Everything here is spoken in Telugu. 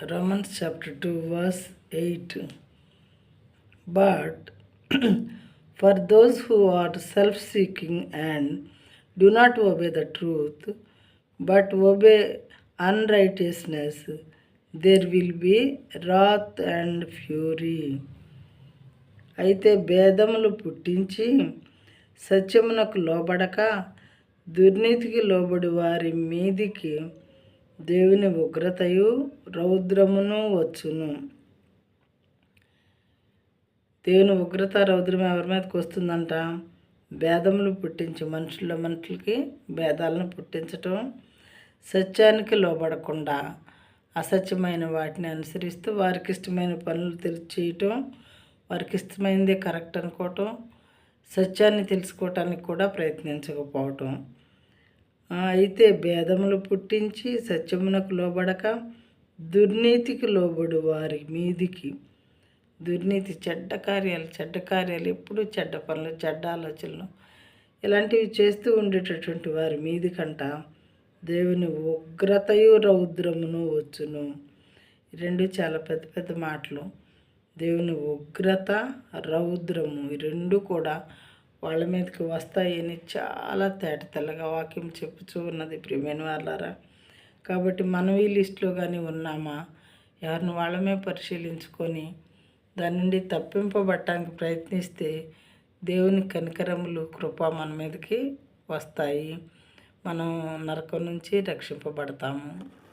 Romans chapter 2 verse 8. But for those who are self-seeking and do not obey the truth, but obey unrighteousness, there will be wrath and fury. అయితే భేదములు పుట్టించి సత్యమునకు లోబడక దుర్నీతికి లోబడి వారి మీదికి దేవుని ఉగ్రతయు రౌద్రమును వచ్చును. దేవుని ఉగ్రత రౌద్రం ఎవరి మీదకి వస్తుందంట? భేదములు పుట్టించి మనుషులకి భేదాలను పుట్టించటం, సత్యానికి లోబడకుండా అసత్యమైన వాటిని అనుసరిస్తూ వారికి ఇష్టమైన పనులు చేయటం, వారికి ఇష్టమైనదే కరెక్ట్ అనుకోవటం, సత్యాన్ని తెలుసుకోవటానికి కూడా ప్రయత్నించకపోవటం. అయితే భేదములు పుట్టించి సత్యమునకు లోబడక దుర్నీతికి లోబడు వారి మీదికి, దుర్నీతి చెడ్డ కార్యాలు ఎప్పుడు చెడ్డ పనులు, చెడ్డ ఆలోచనలు ఇలాంటివి చేస్తూ ఉండేటటువంటి వారి మీదికంట దేవుని ఉగ్రతయు రౌద్రమును వచ్చును. ఈ రెండు చాలా పెద్ద పెద్ద మాటలు. దేవుని ఉగ్రత, రౌద్రము ఈ రెండు కూడా వాళ్ళ మీదకి వస్తాయని చాలా తేటతెల్లగా వాక్యం చెప్పుచూ ఉన్నది ప్రియమైన వాళ్ళారా. కాబట్టి మనం ఈ లిస్టులో కానీ ఉన్నామా? ఎవరిని వాళ్ళమే పరిశీలించుకొని దాని నుండి తప్పింపబట్టడానికి ప్రయత్నిస్తే దేవుని కనికరములు, కృప మన మీదకి వస్తాయి. మనం నరకం నుంచి రక్షింపబడతాము.